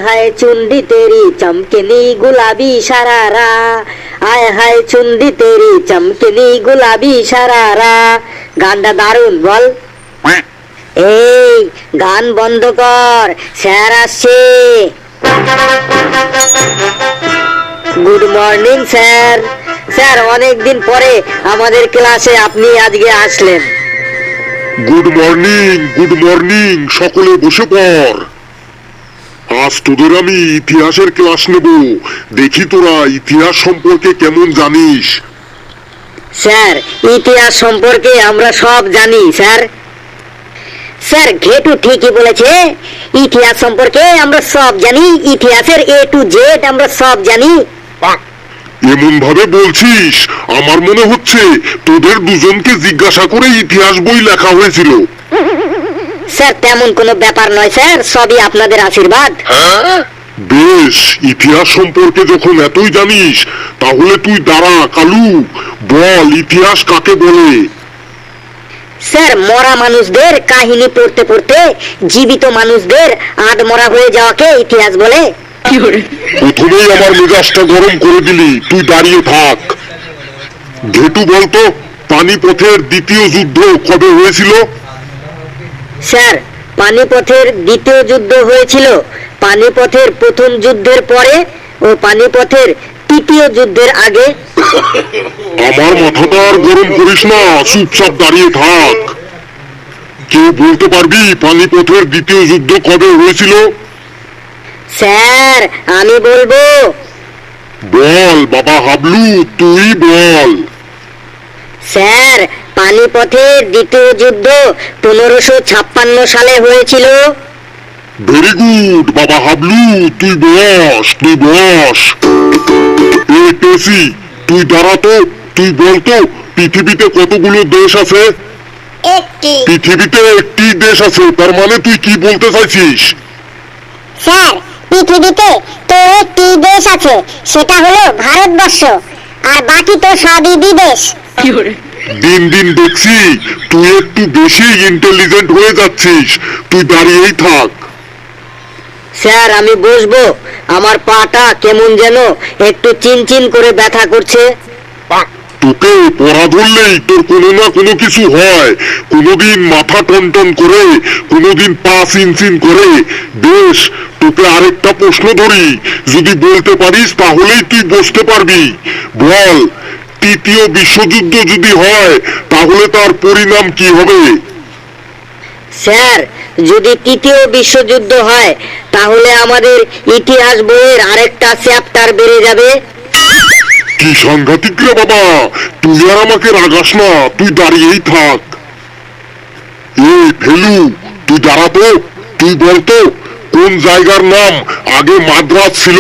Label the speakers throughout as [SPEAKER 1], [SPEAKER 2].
[SPEAKER 1] हाय चुंडी तेरी चमकनी गुलाबी शरारा, आय हाय चुंडी तेरी चमकनी गुलाबी शरारा। গানটা দারুণ বল। এই গান বন্ধ কর, স্যার আসছে। Good morning sir. স্যার অনেকদিন পরে আমাদের ক্লাসে আপনি আজকে আসলেন।
[SPEAKER 2] গুড মর্নিং, সকলে বসে পড়। আজ তোদের আমি ইতিহাসের ক্লাস নেব, দেখি তোরা ইতিহাস সম্পর্কে কেমন জানিস।
[SPEAKER 1] স্যার ইতিহাস সম্পর্কে আমরা সব জানি স্যার। স্যার ঘেটু ঠিকই বলেছে, ইতিহাস সম্পর্কে আমরা সব জানি, ইতিহাসের A to Z আমরা সব জানি।
[SPEAKER 2] এমন ভাবে বলছিস আমার মনে হচ্ছে তোদের দুজনকে জিজ্ঞাসা করে ইতিহাস বই লেখা হয়েছিল।
[SPEAKER 1] স্যার তেমন কোনো ব্যাপার নয় স্যার, সবই আপনাদের আশীর্বাদ।
[SPEAKER 2] বেশ, ইতিহাস সম্পর্কে যখন এতই জানিস তাহলে তুই দাঁড়া কালু, বল ইতিহাস কাকে বলে।
[SPEAKER 1] স্যার মরা মানুষদের কাহিনী পড়তে পড়তে জীবিত মানুষদের আধমরা হয়ে যাওয়াকে ইতিহাস বলে।
[SPEAKER 2] প্রথমেই আমার মেজাজটা গরম করে দিলি, তুই দাঁড়িয়ে থাক। ঘেটু বলতো পানিপথের দ্বিতীয় যুদ্ধ কবে হয়েছিল?
[SPEAKER 1] স্যার পানিপথের দ্বিতীয় যুদ্ধ হয়েছিল পানিপথের প্রথম যুদ্ধের পরে ও পানিপথের তৃতীয় যুদ্ধের আগে।
[SPEAKER 2] আমার মাথাটা আর গরম করিস না, চুপচাপ দাঁড়িয়ে থাক। কেউ বলতে পারবি পানিপথের দ্বিতীয় যুদ্ধ কবে হয়েছিল?
[SPEAKER 1] স্যার আমি বলবো।
[SPEAKER 2] বল বাবা হাবলু, তুই বল।
[SPEAKER 1] স্যার পানিপথের দ্বিতীয় যুদ্ধ 1556 সালে হয়েছিল।
[SPEAKER 2] ভেরি গুড বাবা হাবলু, তুই বস। এ টেসি, তুই দাঁড়া তো, তুই বলতো পৃথিবীতে কতগুলো দেশ আছে?
[SPEAKER 3] একটি।
[SPEAKER 2] পৃথিবীতে একটি দেশ আছে, তার মানে তুই কি বলতে চাইছিস?
[SPEAKER 3] স্যার পৃথিবীতে তো একটি দেশ আছে, সেটা হলো ভারতবর্ষ, আর বাকি তো সবই বিদেশ।
[SPEAKER 2] দিন দিন দেখছি তুই একটু বেশি ইন্টেলিজেন্ট হয়ে যাচ্ছিস, তুই দাঁড়িয়েই থাক।
[SPEAKER 1] স্যার আমি বসবো, আমার পাটা কেমন যেন একটু চিনচিন করে ব্যথা করছে।
[SPEAKER 2] তোকে পড়া ধরলেই তোর কোনো না কোনো কিছু হয়, কোনোদিন মাথা টনটন করে, কোনোদিন পা চিনচিন করে। বেশ, তোকে আরেকটা প্রশ্ন ধরি, যদি বলতে পারিস তাহলেই তুই বসতে পারবি। বল, তৃতীয় বিশ্বযুদ্ধ যদি হয় তাহলে তার পরিণাম কি হবে?
[SPEAKER 1] স্যার যদি তৃতীয় বিশ্বযুদ্ধ হয় তাহলে আমাদের ইতিহাস বইয়ের আরেকটা চ্যাপ্টার বেড়ে যাবে।
[SPEAKER 2] কি সাংঘাতিক রে বাবা, তুই আর আমাকে রাগাস না, তুই দাঁড়িয়েই থাক। এই ফেলু, তুই দাঁড়াতো, তুই বলতো কোন জায়গার নাম আগে মাদ্রাজ ছিল?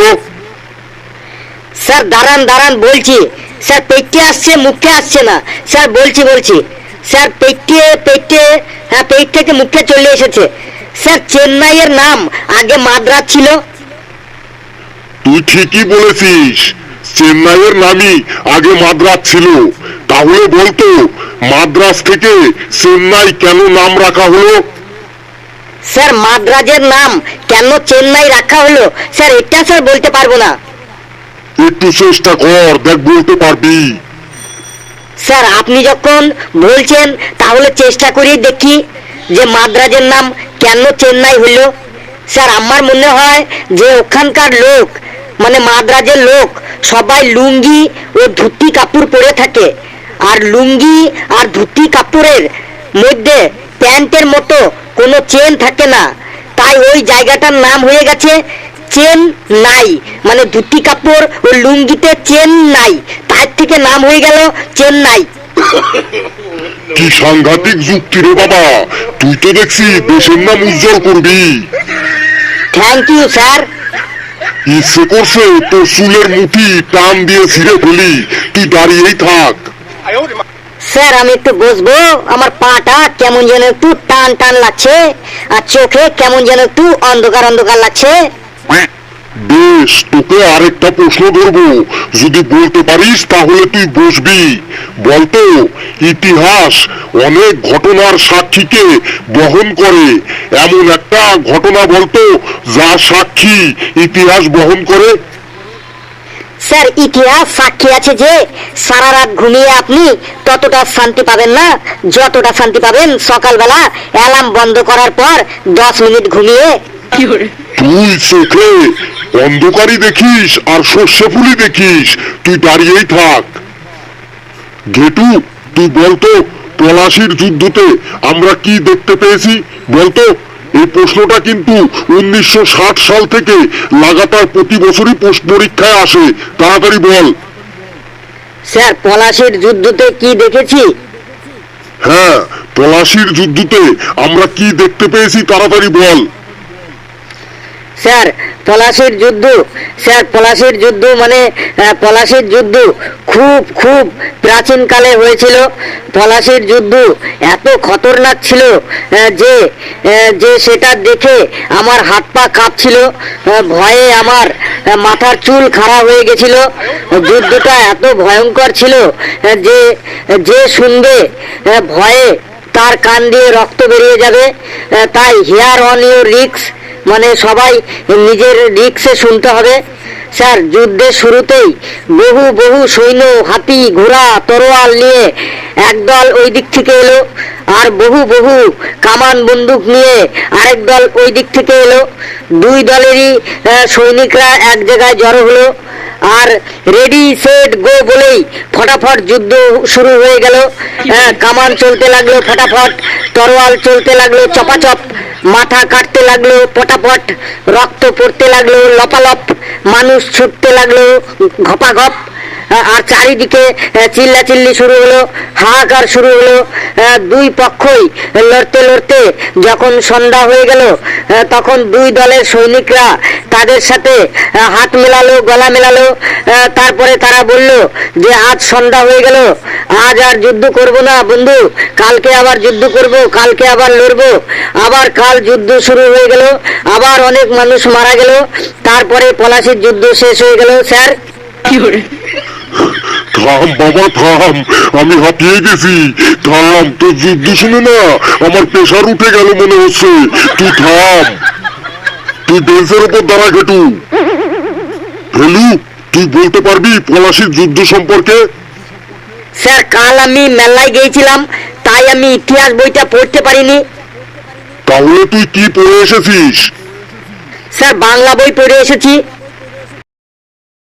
[SPEAKER 1] স্যার দাঁড়ান বলছি। স্যার পেটে আসছে, মুখে আসছে না। স্যার বলছি। স্যার পেটে হ্যাঁ, পেট থেকে মুখে চলে এসেছে। স্যার চেন্নাইয়ের নাম আগে মাদ্রাজ ছিল।
[SPEAKER 2] তুই ঠিকই বলেছিস, চেন্নাইয়ের নামই আগে মাদ্রাজ ছিল। তাহলে বলতো মাদ্রাজ থেকে চেন্নাই কেন নাম রাখা হলো?
[SPEAKER 1] স্যার মাদ্রাজের নাম কেন চেন্নাই রাখা হলো স্যার এটা স্যার বলতে পারবো না।
[SPEAKER 2] একটু চেষ্টা কর, দেখ বলতে পারবি।
[SPEAKER 1] স্যার আপনি যখন বলছেন তাহলে চেষ্টা করে দেখি যে মাদ্রাজের নাম কেন চেন্নাই হলো। স্যার আমার মনে হয় যে ওখানকার লোক মানে মাদ্রাজের লোক সবাই লুঙ্গি ও ধুতি কাপড় পরে থাকে, আর লুঙ্গি আর ধুতি কাপড়ের মধ্যে প্যান্টের মতো কোনো চেন থাকে না, তাই ওই জায়গাটার নাম হয়ে গেছে চেন নাই, মানে ধুতি কাপড় ও লুঙ্গিতে চেন নাই, তার থেকে নাম হয়ে গেল চেন্নাই।
[SPEAKER 2] কি সাংঘাতিক যুক্তি রে বাবা, তুই তো দেখছি দেশের নাম উজ্জ্বল করবি।
[SPEAKER 1] Thank you sir.
[SPEAKER 2] ইচ্ছে করছে তোর চুলের মুঠি টান দিয়ে ছিঁড়ে ফেলি, তুই দাঁড়িয়েই থাক।
[SPEAKER 1] স্যার আমি একটু বসবো, আমার পাটা কেমন যেন একটু টান লাগছে, আর চোখে কেমন যেন একটু অন্ধকার লাগছে।
[SPEAKER 2] বেশ, তোকে আরেকটা প্রশ্ন ধরবো, যদি বলতে পারিস তাহলে তুই বসবি। বলতো ইতিহাস অনেক ঘটনার সাক্ষীকে বহন করে, এমন একটা একটা ঘটনা বলতো যা সাক্ষী ইতিহাস বহন করে।
[SPEAKER 1] স্যার ইতিহাস সাক্ষী আছে যে সারা রাত ঘুমিয়ে আপনি ততটা শান্তি পাবেন না যতটা শান্তি পাবেন সকালবেলা অ্যালার্ম বন্ধ করার পর 10 মিনিট ঘুমিয়ে।
[SPEAKER 2] তুই চোখে অন্ধকারই দেখিস আর সর্ষে ফুলি দেখিস, তুই দাঁড়িয়েই থাক। ঘেটু, তুই বলতো পলাশির যুদ্ধতে আমরা কি দেখতে পেয়েছি বলতো? এই প্রশ্নটা কিন্তু 1960 সাল থেকে লাগাতার প্রতি বছরই পরীক্ষায় আসে, তাড়াতাড়ি বল।
[SPEAKER 1] স্যার পলাশির যুদ্ধতে কি দেখেছি?
[SPEAKER 2] হ্যাঁ, পলাশির যুদ্ধতে আমরা কি দেখতে পেয়েছি তাড়াতাড়ি বল।
[SPEAKER 1] স্যার পলাশির যুদ্ধ, স্যার পলাশির যুদ্ধ মানে পলাশির যুদ্ধ খুব খুব প্রাচীনকালে হয়েছিল। পলাশির যুদ্ধ এত খতরনাক ছিল যে যে সেটা দেখে আমার হাত পা কাঁপছিল, ভয়ে আমার মাথার চুল খাড়া হয়ে গেছিল। যুদ্ধটা এত ভয়ঙ্কর ছিল যে যে শুনবে ভয়ে তার কান দিয়ে রক্ত বেরিয়ে যাবে। তাই হেয়ার অন ইউর রিস্ক, মানে সবাই নিজের রিস্কে শুনতে হবে। স্যার যুদ্ধের শুরুতেই বহু বহু সৈন্য হাতি ঘোড়া তরোয়াল নিয়ে একদল ওই দিক থেকে এলো, আর বহু বহু কামান বন্দুক নিয়ে আরেক দল ওই দিক থেকে এলো। দুই দলেরই সৈনিকরা এক জায়গায় জড়ো হলো, আর রেডি সেট গো বলেই ফটাফট যুদ্ধ শুরু হয়ে গেল। কামান চলতে লাগলো ফটাফট, তরোয়াল চলতে লাগলো চপাচপ, মাথা কাটতে লাগলো পটাপট, রক্ত পড়তে লাগলো লপালপ, মানুষ ছুটতে লাগলো ঘপাঘপ, আর চারিদিকে চিল্লাচিল্লি শুরু হলো, হাহাকার শুরু হলো। দুই পক্ষই লড়তে লড়তে যখন সন্ধ্যা হয়ে গেল তখন দুই দলের সৈনিকরা তাদের সাথে হাত মেলালো গলা মেলালো। তারপরে তারা বলল যে আজ সন্ধ্যা হয়ে গেল, আজ আর যুদ্ধ করব না বন্ধু, কালকে আবার যুদ্ধ করব, কালকে আবার লড়বো। আবার কাল যুদ্ধ শুরু হয়ে গেল, আবার অনেক মানুষ মারা গেল। তারপরে পলাশির যুদ্ধ শেষ হয়ে গেল। স্যার
[SPEAKER 2] থাম বাবা থাম, আমি হাঁপিয়ে গেছি। থাম, তোর যুদ্ধ শুনে না আমার প্রেশার উঠে গেল মনে হচ্ছে। তুই থাম, তুই বেঞ্চের ওপর দাঁড়া ঘেটু। হেলু, তুই বলতে পারবি পলাশির যুদ্ধ সম্পর্কে?
[SPEAKER 1] স্যার কাল আমি মেলায় গিয়েছিলাম, তাই আমি ইতিহাস বইটা পড়তে পারিনি।
[SPEAKER 2] তাহলে তুই কি পড়ে এসেছিস?
[SPEAKER 1] স্যার বাংলা বই পড়ে এসেছি।